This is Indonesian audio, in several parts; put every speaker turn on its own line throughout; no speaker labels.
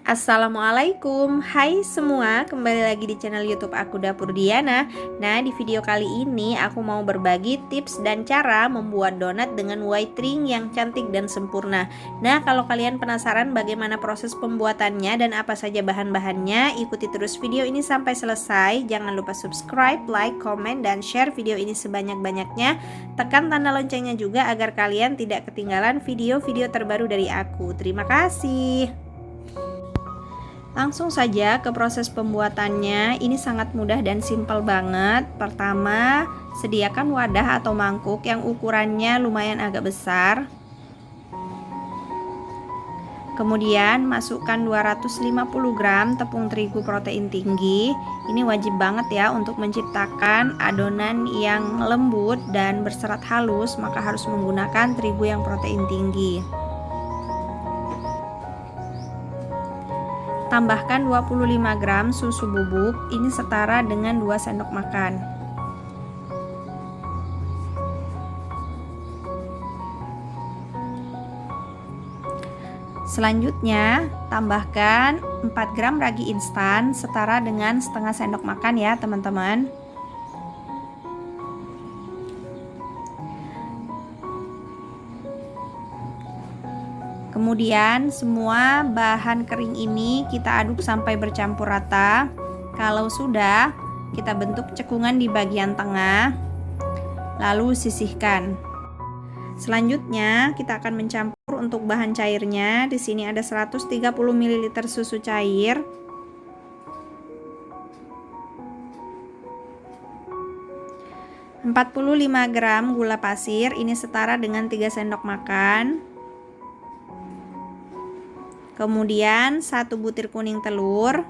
Assalamualaikum, hai semua, kembali lagi di channel YouTube aku Dapur Diana. Nah, di video kali ini aku mau berbagi tips dan cara membuat donat dengan white ring yang cantik dan sempurna. Nah, kalau kalian penasaran bagaimana proses pembuatannya dan apa saja bahan-bahannya, ikuti terus video ini sampai selesai. Jangan lupa subscribe, like, komen, dan share video ini sebanyak-banyaknya. Tekan tanda loncengnya juga agar kalian tidak ketinggalan video-video terbaru dari aku. Terima kasih. Langsung saja ke proses pembuatannya. Ini sangat mudah dan simpel banget. Pertama, sediakan wadah atau mangkuk yang ukurannya lumayan agak besar. Kemudian masukkan 250 gram tepung terigu protein tinggi. Ini wajib banget ya untuk menciptakan adonan yang lembut dan berserat halus, maka harus menggunakan terigu yang protein tinggi. Tambahkan 25 gram susu bubuk, ini setara dengan 2 sendok makan. Selanjutnya, tambahkan 4 gram ragi instan setara dengan setengah sendok makan ya teman-teman. Kemudian semua bahan kering ini kita aduk sampai bercampur rata. Kalau sudah, kita bentuk cekungan di bagian tengah, lalu sisihkan. Selanjutnya kita akan mencampur untuk bahan cairnya. Di sini ada 130 ml susu cair, 45 gram gula pasir, ini setara dengan 3 sendok makan. Kemudian 1 butir kuning telur,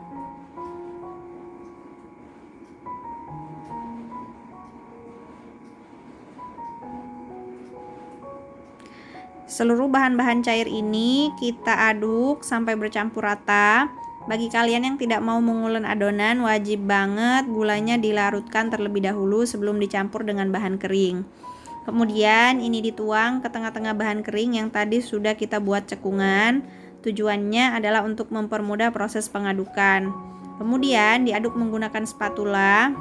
seluruh bahan-bahan cair ini kita aduk sampai bercampur rata. Bagi kalian yang tidak mau mengulen adonan, wajib banget gulanya dilarutkan terlebih dahulu sebelum dicampur dengan bahan kering. Kemudian ini dituang ke tengah-tengah bahan kering yang tadi sudah kita buat cekungan. Tujuannya adalah untuk mempermudah proses pengadukan. Kemudian diaduk menggunakan spatula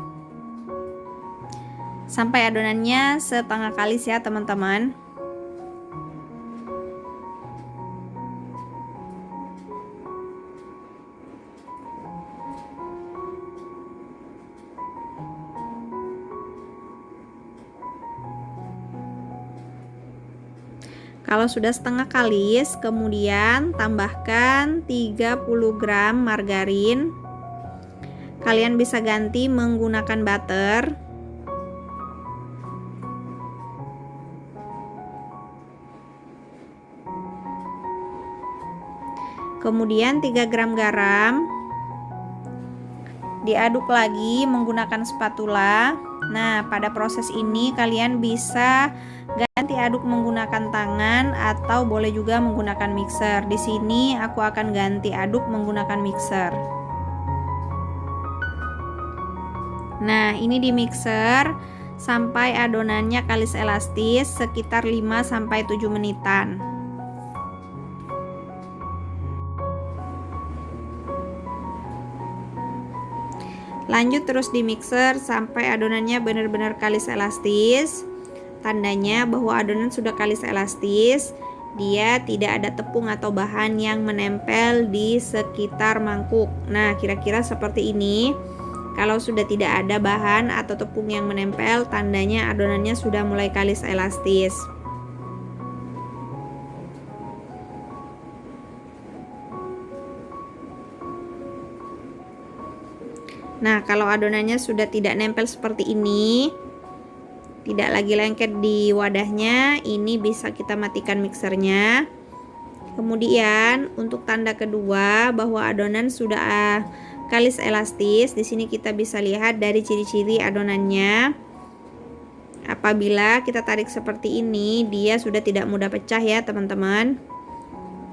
sampai adonannya setengah kalis ya teman-teman. Kalau sudah setengah kalis, kemudian tambahkan 30 gram margarin. Kalian bisa ganti menggunakan butter. Kemudian 3 gram garam. Diaduk lagi menggunakan spatula. Nah, pada proses ini kalian bisa ganti aduk menggunakan tangan atau boleh juga menggunakan mixer. Di sini aku akan ganti aduk menggunakan mixer. Nah, ini di mixer sampai adonannya kalis elastis sekitar 5-7 menitan. Lanjut terus di mixer sampai adonannya benar-benar kalis elastis. Tandanya bahwa adonan sudah kalis elastis, dia tidak ada tepung atau bahan yang menempel di sekitar mangkuk. Nah, kira-kira seperti ini. Kalau sudah tidak ada bahan atau tepung yang menempel, tandanya adonannya sudah mulai kalis elastis. Nah, kalau adonannya sudah tidak nempel seperti ini, tidak lagi lengket di wadahnya, ini bisa kita matikan mixernya. Kemudian untuk tanda kedua bahwa adonan sudah kalis elastis, di sini kita bisa lihat dari ciri-ciri adonannya. Apabila kita tarik seperti ini, dia sudah tidak mudah pecah ya, teman-teman.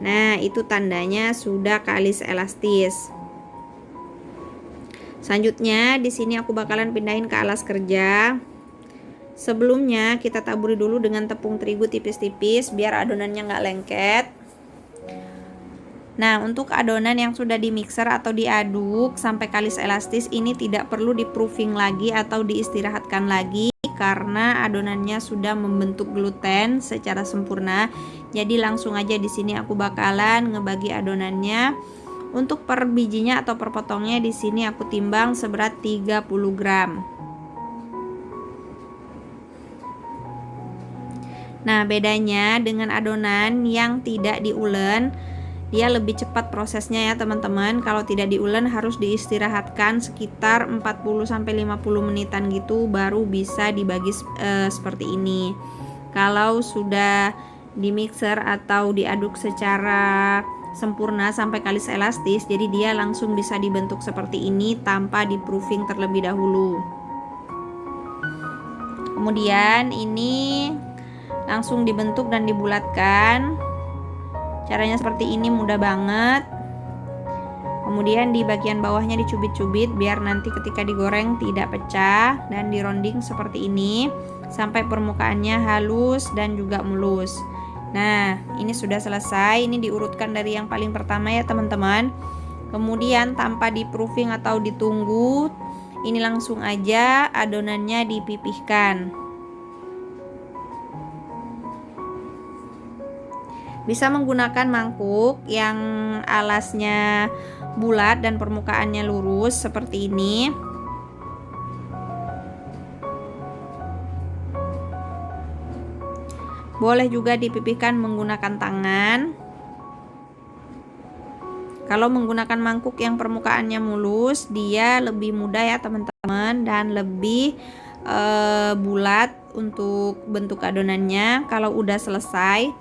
Nah, itu tandanya sudah kalis elastis. Selanjutnya di sini aku bakalan pindahin ke alas kerja. Sebelumnya kita taburi dulu dengan tepung terigu tipis-tipis biar adonannya nggak lengket. Nah, untuk adonan yang sudah di mixer atau diaduk sampai kalis elastis ini tidak perlu di proofing lagi atau diistirahatkan lagi karena adonannya sudah membentuk gluten secara sempurna. Jadi langsung aja di sini aku bakalan ngebagi adonannya. Untuk per bijinya atau per potongnya di sini aku timbang seberat 30 gram. Nah, bedanya dengan adonan yang tidak diulen, dia lebih cepat prosesnya ya teman-teman. Kalau tidak diulen harus diistirahatkan sekitar 40-50 menitan gitu baru bisa dibagi seperti ini. Kalau sudah di mixer atau diaduk secara sempurna sampai kalis elastis, jadi dia langsung bisa dibentuk seperti ini tanpa di proofing terlebih dahulu. Kemudian ini langsung dibentuk dan dibulatkan. Caranya seperti ini, mudah banget. Kemudian di bagian bawahnya dicubit-cubit biar nanti ketika digoreng tidak pecah, dan dironding seperti ini sampai permukaannya halus dan juga mulus. Nah, ini sudah selesai. Ini diurutkan dari yang paling pertama ya teman-teman. Kemudian tanpa di proofing atau ditunggu, ini langsung aja adonannya dipipihkan. Bisa menggunakan mangkuk yang alasnya bulat dan permukaannya lurus seperti ini. Boleh juga dipipihkan menggunakan tangan. Kalau menggunakan mangkuk yang permukaannya mulus, dia lebih mudah ya teman-teman dan lebih bulat untuk bentuk adonannya. Kalau udah selesai,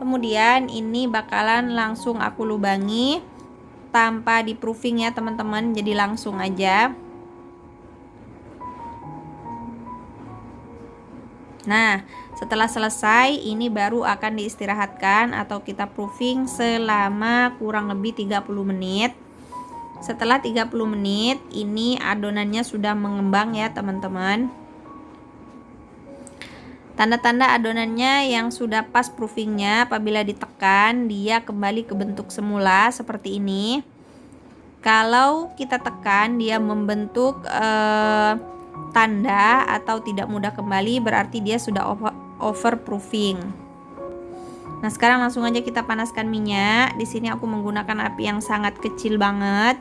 kemudian ini bakalan langsung aku lubangi tanpa di proofing ya teman-teman, jadi langsung aja. Nah, setelah selesai ini baru akan diistirahatkan atau kita proofing selama kurang lebih 30 menit. Setelah 30 menit ini adonannya sudah mengembang ya teman-teman. Tanda-tanda adonannya yang sudah pas proofingnya, apabila ditekan dia kembali ke bentuk semula seperti ini. Kalau kita tekan dia membentuk tanda atau tidak mudah kembali, berarti dia sudah over proofing. Nah, sekarang langsung aja kita panaskan minyak. Di sini aku menggunakan api yang sangat kecil banget.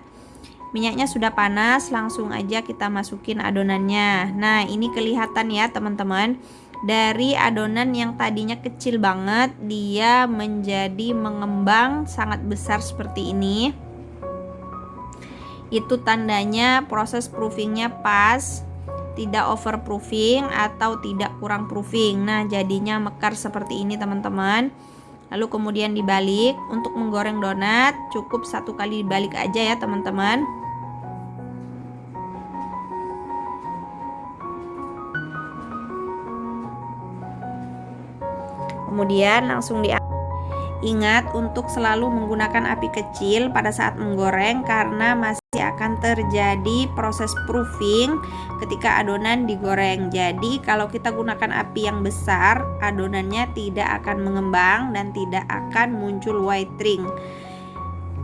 Minyaknya sudah panas, langsung aja kita masukin adonannya. Nah, ini kelihatan ya teman-teman. Dari adonan yang tadinya kecil banget, dia menjadi mengembang sangat besar seperti ini. Itu tandanya proses proofingnya pas, tidak over proofing atau tidak kurang proofing. Nah, jadinya mekar seperti ini teman-teman. Lalu kemudian dibalik. Untuk menggoreng donat cukup 1 kali dibalik aja ya teman-teman. Kemudian langsung ingat untuk selalu menggunakan api kecil pada saat menggoreng karena masih akan terjadi proses proofing ketika adonan digoreng. Jadi kalau kita gunakan api yang besar, adonannya tidak akan mengembang dan tidak akan muncul white ring.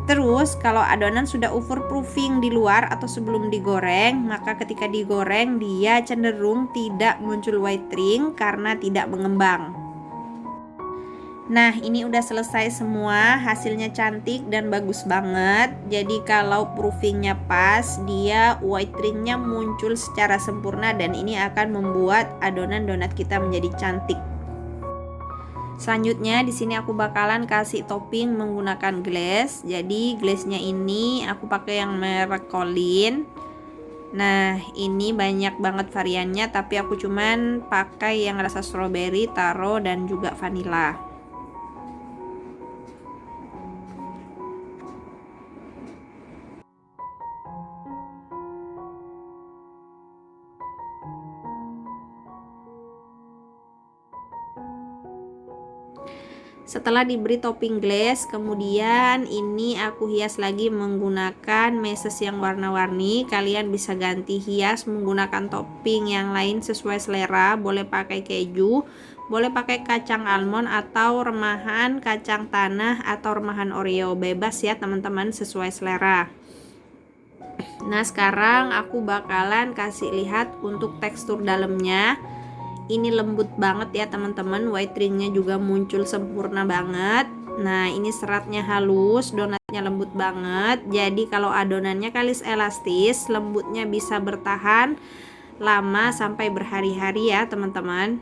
Terus kalau adonan sudah over proofing di luar atau sebelum digoreng, maka ketika digoreng dia cenderung tidak muncul white ring karena tidak mengembang. Nah, ini udah selesai semua, hasilnya cantik dan bagus banget. Jadi kalau proofingnya pas, dia white ringnya muncul secara sempurna dan ini akan membuat adonan donat kita menjadi cantik. Selanjutnya di sini aku bakalan kasih topping menggunakan glaze. Jadi glaze-nya ini aku pakai yang merek Colin. Nah, ini banyak banget variannya, tapi aku cuman pakai yang rasa strawberry, taro dan juga vanilla. Setelah diberi topping glaze, kemudian ini aku hias lagi menggunakan meses yang warna-warni. Kalian bisa ganti hias menggunakan topping yang lain sesuai selera. Boleh pakai keju, Boleh pakai kacang almond atau remahan kacang tanah atau remahan Oreo, bebas ya teman-teman, sesuai selera. Nah sekarang aku bakalan kasih lihat untuk tekstur dalamnya. Ini lembut banget ya teman-teman, white ringnya juga muncul sempurna banget. Nah ini seratnya halus, donatnya lembut banget. Jadi kalau adonannya kalis elastis, lembutnya bisa bertahan lama sampai berhari-hari ya teman-teman.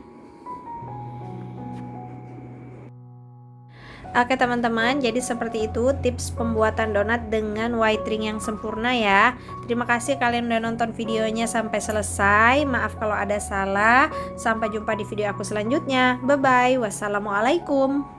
Oke teman-teman, jadi seperti itu tips pembuatan donat dengan white ring yang sempurna ya. Terima kasih kalian udah nonton videonya sampai selesai. Maaf kalau ada salah. Sampai jumpa di video aku selanjutnya. Bye bye. Wassalamualaikum.